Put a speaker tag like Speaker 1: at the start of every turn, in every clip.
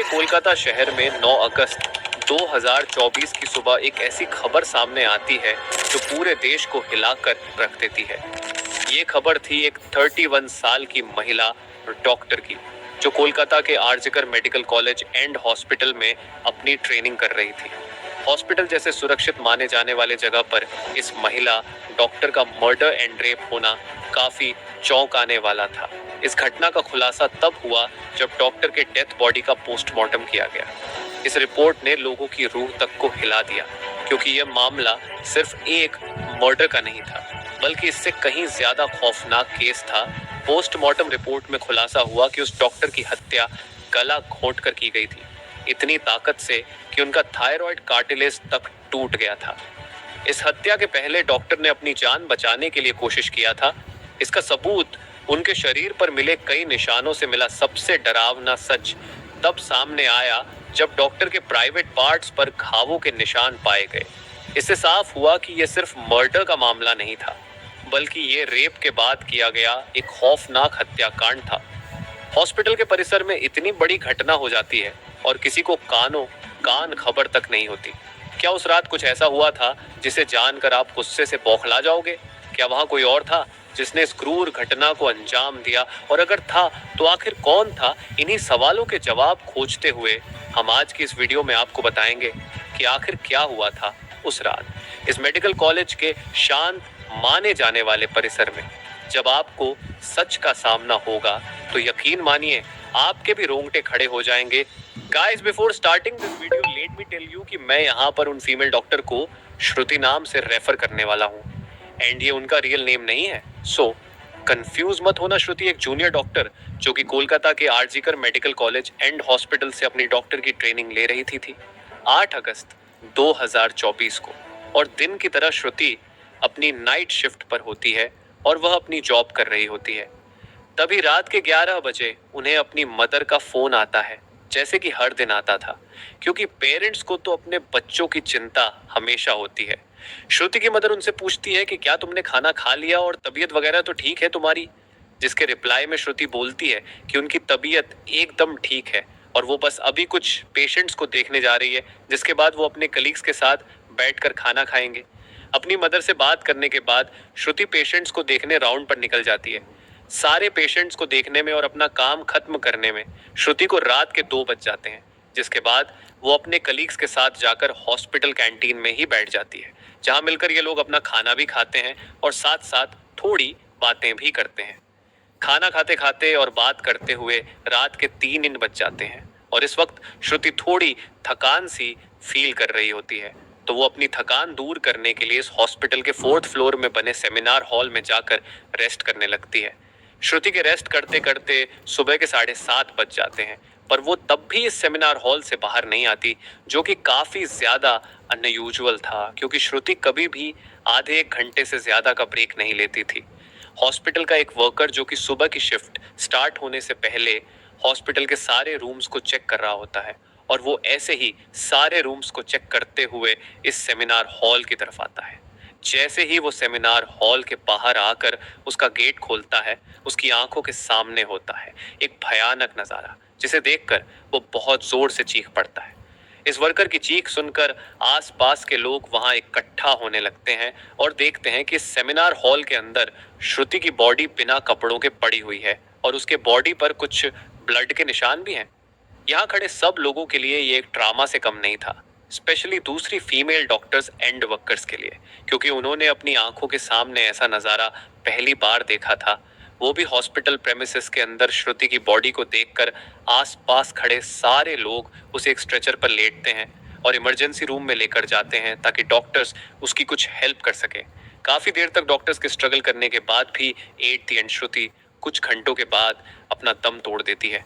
Speaker 1: कोलकाता शहर में 9 अगस्त 2024 की सुबह एक ऐसी खबर सामने आती है जो पूरे देश को हिलाकर रख देती है। ये खबर थी एक 31 साल की महिला डॉक्टर की, जो कोलकाता के आरजिकर मेडिकल कॉलेज एंड हॉस्पिटल में अपनी ट्रेनिंग कर रही थी। हॉस्पिटल जैसे सुरक्षित माने जाने वाले जगह पर इस महिला डॉक्टर का मर्डर एंड रेप होना काफी चौंकाने वाला था। इस घटना का खुलासा तब हुआ जब डॉक्टर के डेथ बॉडी का पोस्टमार्टम किया गया। इस रिपोर्ट ने लोगों की रूह तक को हिला दिया, क्योंकि यह मामला सिर्फ एक मर्डर का नहीं था, बल्कि इससे कहीं ज्यादा खौफनाक केस था। पोस्टमार्टम रिपोर्ट में खुलासा हुआ कि उस डॉक्टर की हत्या गला घोंटकर की गई थी, इतनी ताकत से कि उनका थायराइड कार्टिलेज तक टूट गया था। इस हत्या के पहले डॉक्टर ने अपनी जान बचाने के लिए कोशिश किया था। इसका सबूत उनके शरीर पर मिले कई निशानों से मिला सबसे डरावना सच तब सामने आया जब डॉक्टर के प्राइवेट पार्ट्स पर घावों के निशान पाए गए। इससे साफ हुआ कि यह सिर्फ मर्डर का मामला नहीं था, बल्कि ये रेप के बाद किया गया एक खौफनाक हत्याकांड था। हॉस्पिटल के परिसर में इतनी बड़ी घटना हो जाती है और किसी को कान खबर तक नहीं होती। क्या उस रात कुछ ऐसा हुआ था जिसे जानकर आप गुस्से से बौखला जाओगे? क्या वहां कोई और था जिसने इस क्रूर घटना को अंजाम दिया, और अगर था तो आखिर कौन था? इन्हीं सवालों के जवाब खोजते हुए हम आज की इस वीडियो में आपको बताएंगे कि आखिर क्या हुआ था उस रात इस मेडिकल कॉलेज के शांत माने जाने वाले परिसर में। जब आपको सच का सामना होगा तो यकीन मानिए आपके भी रोंगटे खड़े हो जाएंगे। Guys, before starting this video let me tell you कि मैं यहाँ पर उन फीमेल डॉक्टर को श्रुति नाम से रेफर करने वाला हूँ, एंड ये उनका रियल नेम नहीं है। सो कंफ्यूज मत होना। श्रुति एक जूनियर डॉक्टर जो कि कोलकाता के आरजिकर मेडिकल कॉलेज एंड हॉस्पिटल से अपनी डॉक्टर की ट्रेनिंग ले रही थी 8 अगस्त 2024 को। और दिन की तरह श्रुति अपनी नाइट शिफ्ट पर होती है और वह अपनी जॉब कर रही होती है। तभी रात के 11 बजे उन्हें अपनी मदर का फोन आता है, जैसे कि हर दिन आता था, क्योंकि पेरेंट्स को तो अपने बच्चों की चिंता हमेशा होती है। श्रुति की मदर उनसे पूछती है कि क्या तुमने खाना खा लिया और तबीयत वगैरह तो ठीक है तुम्हारी? जिसके रिप्लाई में श्रुति बोलती है कि उनकी तबीयत एकदम ठीक है और वो बस अभी कुछ पेशेंट्स को देखने जा रही है, जिसके बाद वो अपने कलीग्स के साथ बैठकर खाना खाएंगे। अपनी मदर से बात करने के बाद श्रुति पेशेंट्स को देखने राउंड पर निकल जाती है। सारे पेशेंट्स को देखने में और अपना काम खत्म करने में श्रुति को रात के 2 बज जाते हैं, जिसके बाद वो अपने कलीग्स के साथ जाकर हॉस्पिटल कैंटीन में ही बैठ जाती है, जहां मिलकर ये लोग अपना खाना भी खाते हैं और साथ साथ थोड़ी बातें भी करते हैं। खाना खाते खाते और बात करते हुए रात के 3 बज जाते हैं और इस वक्त श्रुति थोड़ी थकान सी फील कर रही होती है, तो वो अपनी थकान दूर करने के लिए इस हॉस्पिटल के 4th फ्लोर में बने सेमिनार हॉल में जाकर रेस्ट करने लगती है। श्रुति के रेस्ट करते करते सुबह के 7:30 बज जाते हैं, पर वो तब भी इस सेमिनार हॉल से बाहर नहीं आती, जो कि काफी ज्यादा अनयूजुअल था, क्योंकि श्रुति कभी भी आधे 1 घंटे से ज्यादा का ब्रेक नहीं लेती थी। हॉस्पिटल का एक वर्कर जो कि सुबह की शिफ्ट स्टार्ट होने से पहले हॉस्पिटल के सारे रूम्स को चेक कर रहा होता है, और वो ऐसे ही सारे रूम्स को चेक करते हुए इस सेमिनार हॉल की तरफ आता है। जैसे ही वो सेमिनार हॉल के बाहर आकर उसका गेट खोलता है, उसकी आंखों के सामने होता है एक भयानक नजारा, जिसे देखकर वो बहुत जोर से चीख पड़ता है। इस वर्कर की चीख सुनकर आसपास के लोग वहां इकट्ठा होने लगते हैं और देखते हैं कि इस सेमिनार हॉल के अंदर श्रुति की बॉडी बिना कपड़ों के पड़ी हुई है और उसके बॉडी पर कुछ ब्लड के निशान भी हैं। यहाँ खड़े सब लोगों के लिए ये एक ड्रामा से कम नहीं था, स्पेशली दूसरी फीमेल डॉक्टर्स एंड वर्कर्स के लिए, क्योंकि उन्होंने अपनी आंखों के सामने ऐसा नजारा पहली बार देखा था। वो भी हॉस्पिटल प्रेमिसेस के अंदर श्रुति की बॉडी को देखकर आसपास खड़े सारे लोग उसे एक स्ट्रेचर पर लेटते हैं और इमरजेंसी रूम में लेकर जाते हैं ताकि डॉक्टर्स उसकी कुछ हेल्प कर सके। काफी देर तक डॉक्टर्स के स्ट्रगल करने के बाद भी एट द एंड श्रुति कुछ घंटों के बाद अपना दम तोड़ देती है।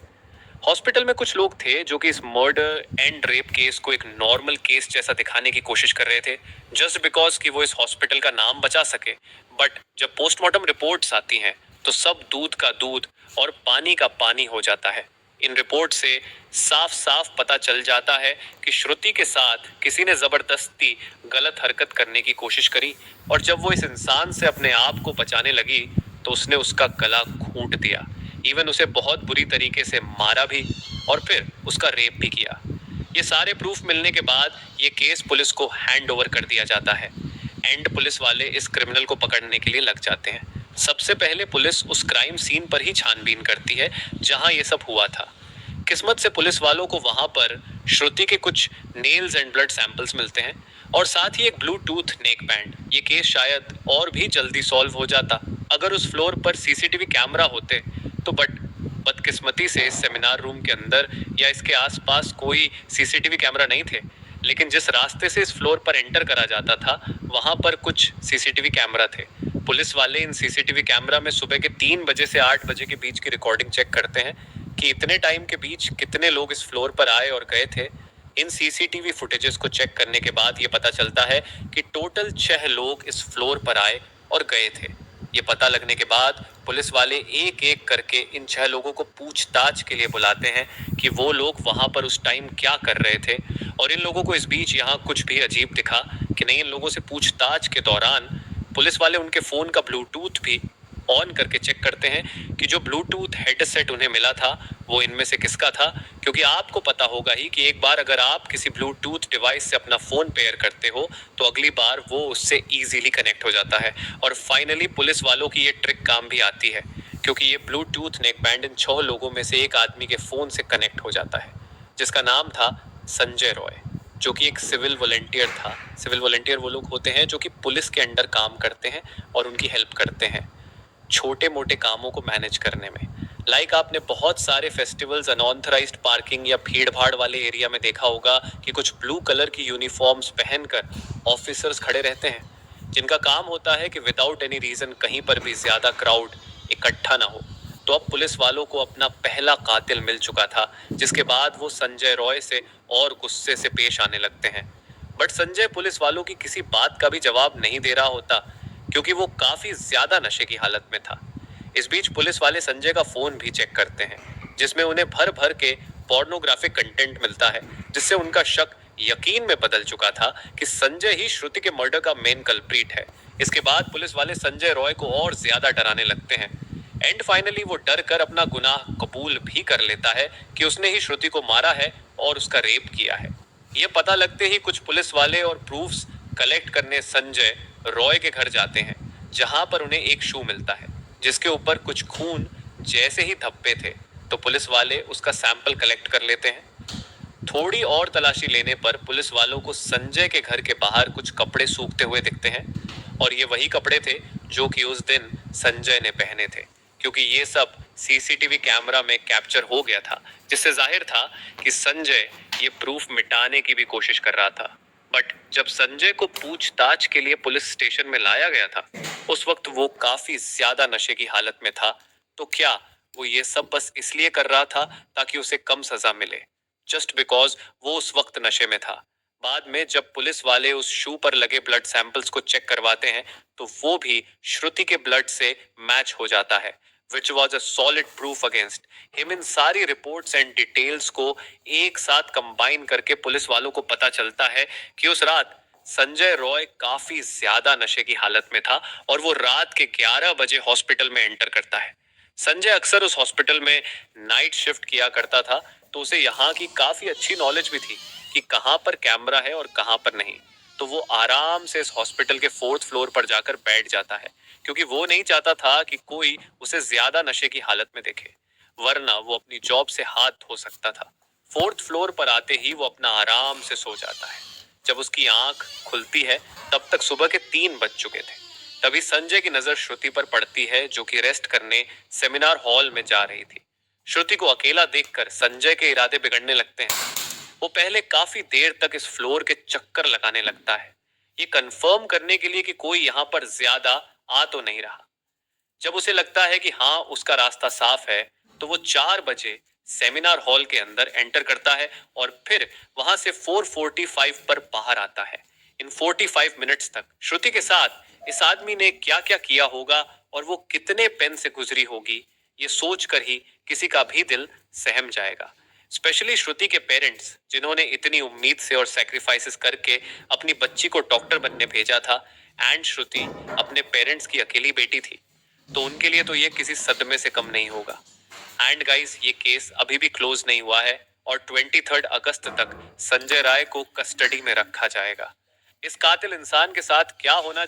Speaker 1: हॉस्पिटल में कुछ लोग थे जो कि इस मर्डर एंड रेप केस को एक नॉर्मल केस जैसा दिखाने की कोशिश कर रहे थे, जस्ट बिकॉज कि वो इस हॉस्पिटल का नाम बचा सके। बट जब पोस्टमार्टम रिपोर्ट्स आती हैं तो सब दूध का दूध और पानी का पानी हो जाता है। इन रिपोर्ट से साफ साफ पता चल जाता है कि श्रुति के साथ किसी ने जबरदस्ती गलत हरकत करने की कोशिश करी, और जब वो इस इंसान से अपने आप को बचाने लगी तो उसने उसका गला घूंट दिया, इवन उसे बहुत बुरी तरीके से मारा भी और फिर उसका रेप भी किया। ये सारे प्रूफ मिलने के बाद ये केस पुलिस को हैंड ओवर कर दिया जाता है एंड पुलिस वाले इस क्रिमिनल को पकड़ने के लिए लग जाते हैं। सबसे पहले पुलिस उस क्राइम सीन पर ही छानबीन करती है जहां ये सब हुआ था। किस्मत से पुलिस वालों को वहां पर श्रुति के कुछ नेल्स एंड ब्लड सैंपल्स मिलते हैं और साथ ही एक ब्लूटूथ नेक बैंड। ये केस शायद और भी जल्दी सॉल्व हो जाता अगर उस फ्लोर पर सीसीटीवी कैमरा होते तो, बट बदकिस्मती से इस सेमिनार रूम के अंदर या इसके आसपास कोई सीसीटीवी कैमरा नहीं थे। लेकिन जिस रास्ते से इस फ्लोर पर एंटर करा जाता था वहां पर कुछ सीसीटीवी कैमरा थे। पुलिस वाले इन सीसीटीवी कैमरा में सुबह के 3 बजे से 8 बजे के बीच की रिकॉर्डिंग चेक करते हैं कि इतने टाइम के बीच कितने लोग इस फ्लोर पर आए और गए थे। इन सीसीटीवी फुटेजेस को चेक करने के बाद ये पता चलता है कि टोटल 6 लोग इस फ्लोर पर आए और गए थे। ये पता लगने के बाद पुलिस वाले एक एक करके इन 6 लोगों को पूछताछ के लिए बुलाते हैं कि वो लोग वहां पर उस टाइम क्या कर रहे थे। और इन लोगों को इस बीच यहाँ कुछ भी अजीब दिखा कि नहीं। इन लोगों से पूछताछ के दौरान पुलिस वाले उनके फोन का ब्लूटूथ भी ऑन करके चेक करते हैं कि जो ब्लूटूथ हेडसेट उन्हें मिला था वो इनमें से किसका था, क्योंकि आपको पता होगा ही कि एक बार अगर आप किसी ब्लूटूथ डिवाइस से अपना फोन पेयर करते हो तो अगली बार वो उससे इजीली कनेक्ट हो जाता है। और फाइनली पुलिस वालों की ये ट्रिक काम भी आती है, क्योंकि ये ब्लूटूथ नेक बैंड इन 6 लोगों में से एक आदमी के फोन से कनेक्ट हो जाता है जिसका नाम था संजय रॉय, जो कि एक सिविल वॉलंटियर था। सिविल वॉलंटियर वो लोग होते हैं जो कि पुलिस के अंडर काम करते हैं और उनकी हेल्प करते हैं छोटे मोटे कामों को मैनेज करने में। लाइक आपने बहुत सारे फेस्टिवल्स अनऑथराइज्ड पार्किंग या भीड़ भाड़ वाले एरिया में देखा होगा कि कुछ ब्लू कलर की यूनिफॉर्म्स पहनकर ऑफिसर्स खड़े रहते हैं जिनका काम होता है कि विदाउट एनी रीजन कहीं पर भी ज्यादा क्राउड इकट्ठा ना हो। तो अब पुलिस वालों को अपना पहला कातिल मिल चुका था, जिसके बाद वो संजय रॉय से और गुस्से से पेश आने लगते हैं। बट संजय पुलिस वालों की किसी बात का भी जवाब नहीं दे रहा होता क्योंकि वो काफी ज्यादा नशे की हालत में था। इस बीच पुलिस वाले संजय का फोन भी चेक करते हैं जिसमें उन्हें भर भर के पोर्नोग्राफिक कंटेंट मिलता है, जिससे उनका शक यकीन में बदल चुका था कि संजय ही श्रुति के मर्डर का मेन कल्प्रीट है। इसके बाद पुलिस वाले संजय रॉय को और ज्यादा डराने लगते हैं एंड फाइनली वो डर कर अपना गुनाह कबूल भी कर लेता है कि उसने ही श्रुति को मारा है और उसका रेप किया है। ये पता लगते ही कुछ पुलिस वाले और प्रूफ्स कलेक्ट करने संजय रॉय के घर जाते हैं, जहां पर उन्हें एक शू मिलता है जिसके ऊपर कुछ खून जैसे ही धब्बे थे। तो पुलिस वाले उसका सैंपल कलेक्ट कर लेते हैं। थोड़ी और तलाशी लेने पर पुलिस वालों को संजय के घर के बाहर कुछ कपड़े सूखते हुए दिखते हैं और ये वही कपड़े थे जो कि उस दिन संजय ने पहने थे, क्योंकि ये सब सीसीटीवी कैमरा में कैप्चर हो गया था, जिससे जाहिर था कि संजय ये प्रूफ मिटाने की भी कोशिश कर रहा था। बट जब संजय को पूछताछ के लिए पुलिस स्टेशन में लाया गया था उस वक्त वो काफी ज्यादा नशे की हालत में था। तो क्या वो ये सब बस इसलिए कर रहा था ताकि उसे कम सजा मिले, जस्ट बिकॉज वो उस वक्त नशे में था। बाद में जब पुलिस वाले उस शू पर लगे ब्लड सैंपल्स को चेक करवाते हैं तो वो भी श्रुति के ब्लड से मैच हो जाता है, which was a solid proof against him। इन सारी रिपोर्ट्स एंड डिटेल्स को एक साथ कंबाइन करके पुलिस वालों को पता चलता है कि उस रात संजय रॉय काफी ज्यादा नशे की हालत में था और वो रात के 11 बजे हॉस्पिटल में एंटर करता है। संजय अक्सर उस हॉस्पिटल में नाइट शिफ्ट किया करता था, तो उसे यहाँ की काफी अच्छी नॉलेज भी थी कि कहाँ पर कैमरा है और कहाँ पर नहीं। तो वो आराम से इस हॉस्पिटल के 4th फ्लोर पर जाकर बैठ जाता है, क्योंकि वो नहीं चाहता था कि कोई उसे ज्यादा नशे की हालत में देखे, वरना वो अपनी जॉब से हाथ धो सकता था। 4th फ्लोर पर आते ही वो अपना आराम से सो जाता है। जब उसकी आंख खुलती है तब तक सुबह के 3 बज चुके थे। तभी संजय की नजर श्रुति पर पड़ती है, जो कि रेस्ट करने सेमिनार हॉल में जा रही थी। श्रुति को अकेला देखकर संजय के इरादे बिगड़ने लगते हैं। वो पहले काफी देर तक इस फ्लोर के चक्कर लगाने लगता है, ये कंफर्म करने के लिए कि कोई यहाँ पर ज्यादा आ तो नहीं रहा। जब उसे लगता है कि हाँ उसका रास्ता साफ है तो वो 4 बजे सेमिनार हॉल के अंदर एंटर करता है और फिर वहां से 4:45 पर बाहर आता है। इन 45 मिनट्स तक श्रुति के साथ इस आदमी ने क्या क्या किया होगा और वो कितने पेन से गुजरी होगी, ये सोचकर ही किसी का भी दिल सहम जाएगा। स्पेशली श्रुति के पेरेंट्स, जिन्होंने इतनी उम्मीद से और सैक्रिफाइसेस करके अपनी बच्ची को डॉक्टर बनने भेजा था। एंड श्रुति अपने पेरेंट्स की अकेली बेटी थी, तो उनके लिए तो ये किसी सदमे से कम नहीं होगा। एंड गाइस, ये केस अभी भी क्लोज नहीं हुआ है और 23 अगस्त तक संजय राय को कस्टडी में रखा जाएगा। इस कातिल इंसान के साथ क्या होना